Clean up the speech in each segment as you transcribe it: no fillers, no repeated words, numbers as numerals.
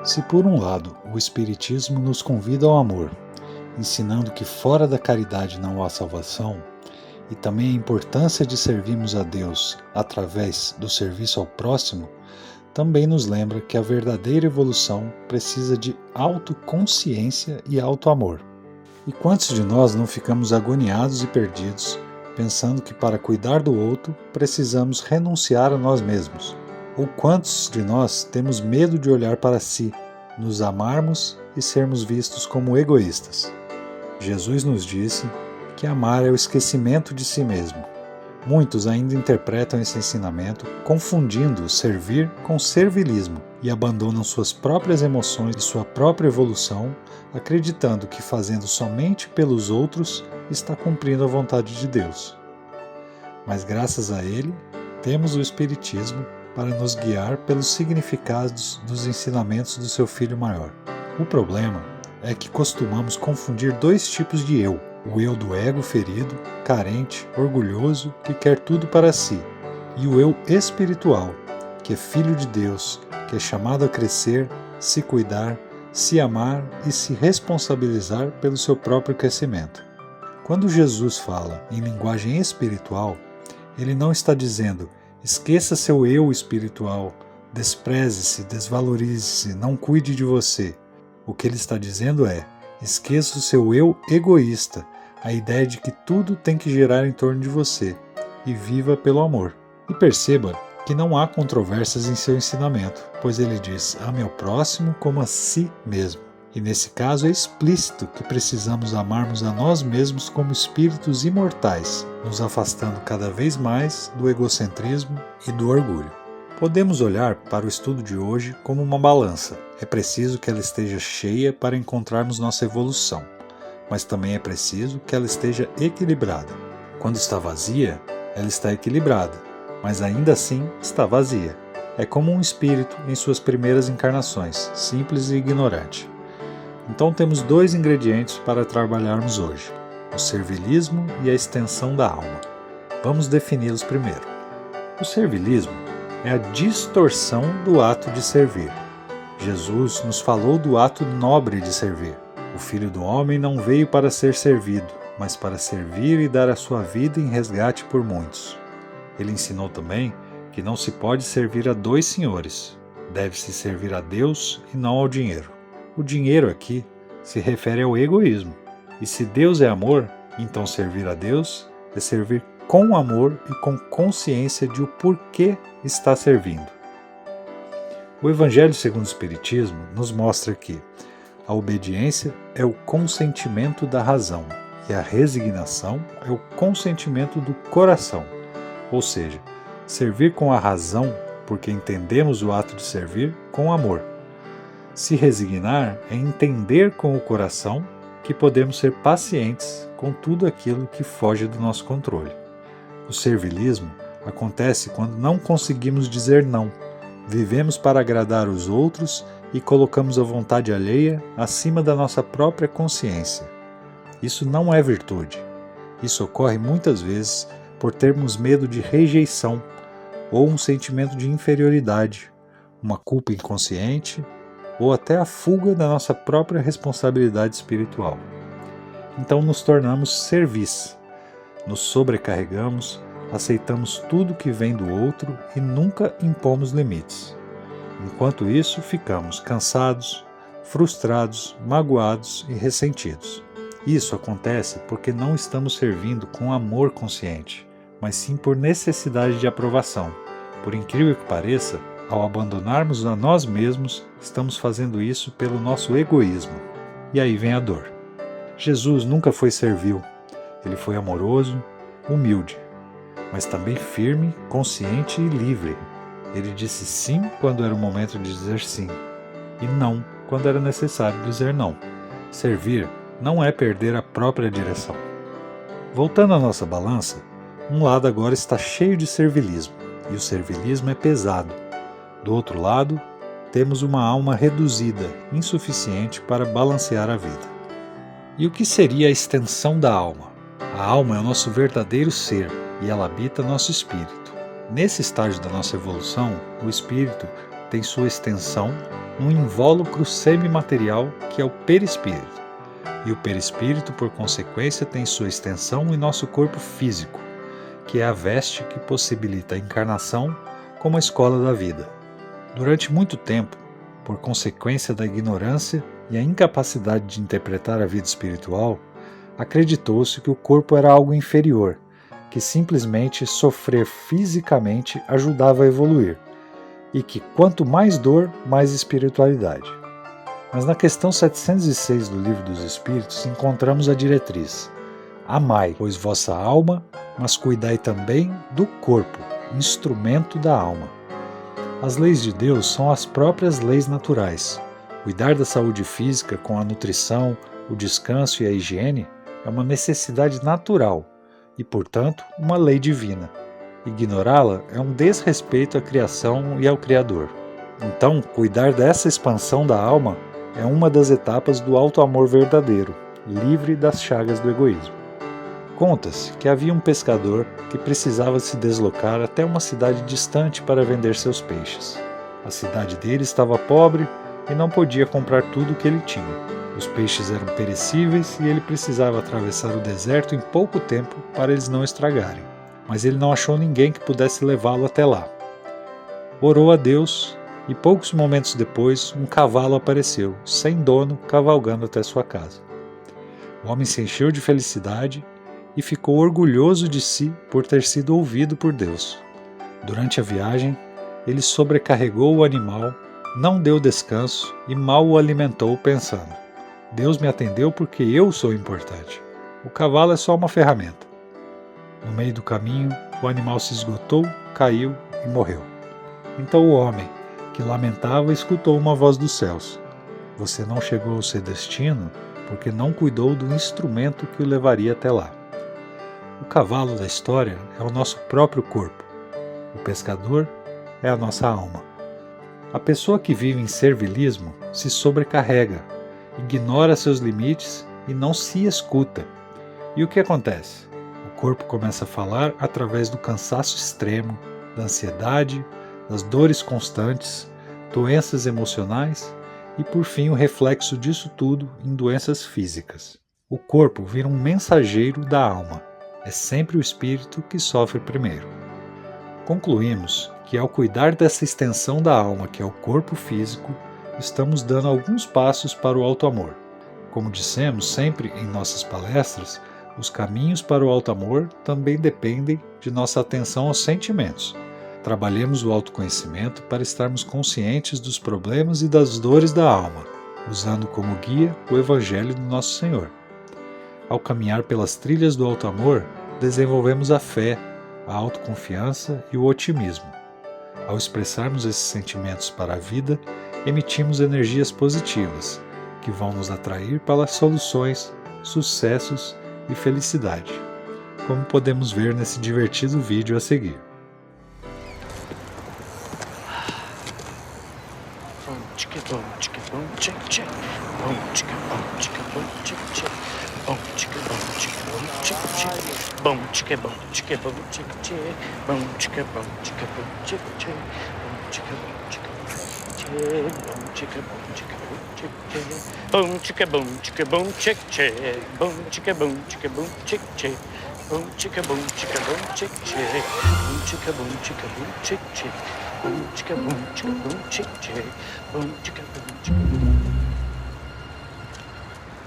Se por um lado o Espiritismo nos convida ao amor, ensinando que fora da caridade não há salvação, e também a importância de servirmos a Deus através do serviço ao próximo, também nos lembra que a verdadeira evolução precisa de autoconsciência e autoamor. E quantos de nós não ficamos agoniados e perdidos, pensando que para cuidar do outro precisamos renunciar a nós mesmos? Ou quantos de nós temos medo de olhar para si, nos amarmos e sermos vistos como egoístas? Jesus nos disse que amar é o esquecimento de si mesmo. Muitos ainda interpretam esse ensinamento confundindo servir com servilismo e abandonam suas próprias emoções e sua própria evolução, acreditando que fazendo somente pelos outros está cumprindo a vontade de Deus. Mas graças a ele, temos o Espiritismo para nos guiar pelos significados dos ensinamentos do seu Filho maior. O problema é que costumamos confundir dois tipos de eu: o eu do ego ferido, carente, orgulhoso, que quer tudo para si, e o eu espiritual, que é filho de Deus, que é chamado a crescer, se cuidar, se amar e se responsabilizar pelo seu próprio crescimento. Quando Jesus fala em linguagem espiritual, ele não está dizendo: esqueça seu eu espiritual, despreze-se, desvalorize-se, não cuide de você. O que ele está dizendo é: esqueça o seu eu egoísta, a ideia de que tudo tem que girar em torno de você, e viva pelo amor. E perceba que não há controvérsias em seu ensinamento, pois ele diz: ame ao próximo como a si mesmo. E nesse caso é explícito que precisamos amarmos a nós mesmos como espíritos imortais, nos afastando cada vez mais do egocentrismo e do orgulho. Podemos olhar para o estudo de hoje como uma balança. É preciso que ela esteja cheia para encontrarmos nossa evolução, mas também é preciso que ela esteja equilibrada. Quando está vazia, ela está equilibrada, mas ainda assim está vazia. É como um espírito em suas primeiras encarnações, simples e ignorante. Então temos dois ingredientes para trabalharmos hoje: o servilismo e a extensão da alma. Vamos defini-los primeiro. O servilismo é a distorção do ato de servir. Jesus nos falou do ato nobre de servir. O Filho do Homem não veio para ser servido, mas para servir e dar a sua vida em resgate por muitos. Ele ensinou também que não se pode servir a dois senhores. Deve-se servir a Deus e não ao dinheiro. O dinheiro aqui se refere ao egoísmo. E se Deus é amor, então servir a Deus é servir com amor e com consciência de o porquê está servindo. O Evangelho segundo o Espiritismo nos mostra que a obediência é o consentimento da razão e a resignação é o consentimento do coração. Ou seja, servir com a razão porque entendemos o ato de servir com amor. Se resignar é entender com o coração que podemos ser pacientes com tudo aquilo que foge do nosso controle. O servilismo acontece quando não conseguimos dizer não, vivemos para agradar os outros e colocamos a vontade alheia acima da nossa própria consciência. Isso não é virtude. Isso ocorre muitas vezes por termos medo de rejeição ou um sentimento de inferioridade, uma culpa inconsciente ou até a fuga da nossa própria responsabilidade espiritual. Então nos tornamos servis, nos sobrecarregamos, aceitamos tudo que vem do outro e nunca impomos limites. Enquanto isso, ficamos cansados, frustrados, magoados e ressentidos. Isso acontece porque não estamos servindo com amor consciente, mas sim por necessidade de aprovação. Por incrível que pareça, ao abandonarmos a nós mesmos, estamos fazendo isso pelo nosso egoísmo. E aí vem a dor. Jesus nunca foi servil. Ele foi amoroso, humilde, mas também firme, consciente e livre. Ele disse sim quando era o momento de dizer sim, e não quando era necessário dizer não. Servir não é perder a própria direção. Voltando à nossa balança, um lado agora está cheio de servilismo, e o servilismo é pesado. Do outro lado, temos uma alma reduzida, insuficiente para balancear a vida. E o que seria a extensão da alma? A alma é o nosso verdadeiro ser e ela habita nosso espírito. Nesse estágio da nossa evolução, o espírito tem sua extensão num invólucro semimaterial que é o perispírito. E o perispírito, por consequência, tem sua extensão em nosso corpo físico, que é a veste que possibilita a encarnação como a escola da vida. Durante muito tempo, por consequência da ignorância e a incapacidade de interpretar a vida espiritual, acreditou-se que o corpo era algo inferior, que simplesmente sofrer fisicamente ajudava a evoluir, e que quanto mais dor, mais espiritualidade. Mas na questão 706 do Livro dos Espíritos encontramos a diretriz: amai, pois, vossa alma, mas cuidai também do corpo, instrumento da alma. As leis de Deus são as próprias leis naturais. Cuidar da saúde física com a nutrição, o descanso e a higiene é uma necessidade natural e, portanto, uma lei divina. Ignorá-la é um desrespeito à criação e ao Criador. Então, cuidar dessa expansão da alma é uma das etapas do auto-amor verdadeiro, livre das chagas do egoísmo. Conta-se que havia um pescador que precisava se deslocar até uma cidade distante para vender seus peixes. A cidade dele estava pobre e não podia comprar tudo o que ele tinha. Os peixes eram perecíveis e ele precisava atravessar o deserto em pouco tempo para eles não estragarem. Mas ele não achou ninguém que pudesse levá-lo até lá. Orou a Deus e poucos momentos depois um cavalo apareceu, sem dono, cavalgando até sua casa. O homem se encheu de felicidade e ficou orgulhoso de si por ter sido ouvido por Deus. Durante a viagem, ele sobrecarregou o animal, não deu descanso e mal o alimentou pensando: Deus me atendeu porque eu sou importante. O cavalo é só uma ferramenta. No meio do caminho, o animal se esgotou, caiu e morreu. Então o homem, que lamentava, escutou uma voz dos céus: você não chegou ao seu destino porque não cuidou do instrumento que o levaria até lá. O cavalo da história é o nosso próprio corpo. O pescador é a nossa alma. A pessoa que vive em servilismo se sobrecarrega, ignora seus limites e não se escuta. E o que acontece? O corpo começa a falar através do cansaço extremo, da ansiedade, das dores constantes, doenças emocionais e, por fim, o reflexo disso tudo em doenças físicas. O corpo vira um mensageiro da alma. É sempre o espírito que sofre primeiro. Concluímos que, ao cuidar dessa extensão da alma que é o corpo físico, estamos dando alguns passos para o auto-amor. Como dissemos sempre em nossas palestras, os caminhos para o auto-amor também dependem de nossa atenção aos sentimentos. Trabalhemos o autoconhecimento para estarmos conscientes dos problemas e das dores da alma, usando como guia o Evangelho do Nosso Senhor. Ao caminhar pelas trilhas do auto-amor, desenvolvemos a fé, a autoconfiança e o otimismo. Ao expressarmos esses sentimentos para a vida, emitimos energias positivas, que vão nos atrair para soluções, sucessos e felicidade, como podemos ver nesse divertido vídeo a seguir. Boom chicka boom chicka boom chick chick. Boom chicka boom chicka boom chick chick. Boom chicka boom chicka boom chick chick. Boom chicka boom chicka boom chick chick. Boom chicka boom chicka boom chick chick. Boom chicka boom chicka boom.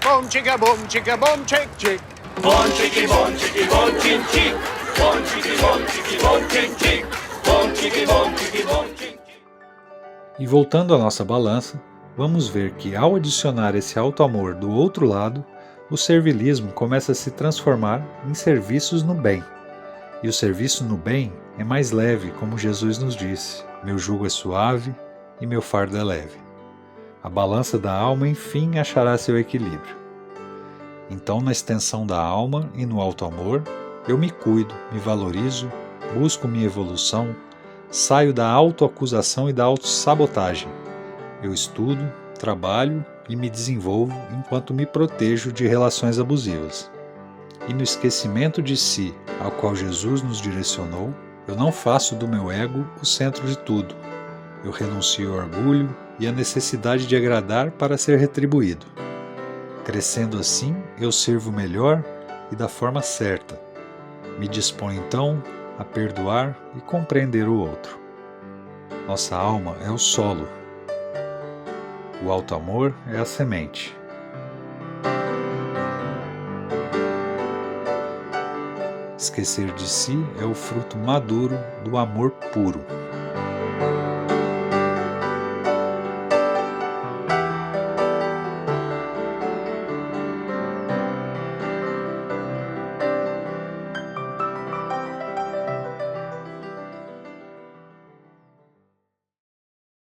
Boom chicka boom chicka boom chick chick. Boom chicky boom chicky boom chick chick. Boom chicky boom chicky boom chick chick. Boom chicky boom chicky boom chick. E voltando à nossa balança, vamos ver que ao adicionar esse auto-amor do outro lado, o servilismo começa a se transformar em serviços no bem. E o serviço no bem é mais leve, como Jesus nos disse: meu jugo é suave e meu fardo é leve. A balança da alma, enfim, achará seu equilíbrio. Então, na extensão da alma e no auto-amor, eu me cuido, me valorizo, busco minha evolução, saio da autoacusação e da autossabotagem. Eu estudo, trabalho e me desenvolvo enquanto me protejo de relações abusivas. E no esquecimento de si, ao qual Jesus nos direcionou, eu não faço do meu ego o centro de tudo. Eu renuncio ao orgulho e à necessidade de agradar para ser retribuído. Crescendo assim, eu sirvo melhor e da forma certa. Me disponho então a perdoar e compreender o outro. Nossa alma é o solo. O alto amor é a semente. Esquecer de si é o fruto maduro do amor puro.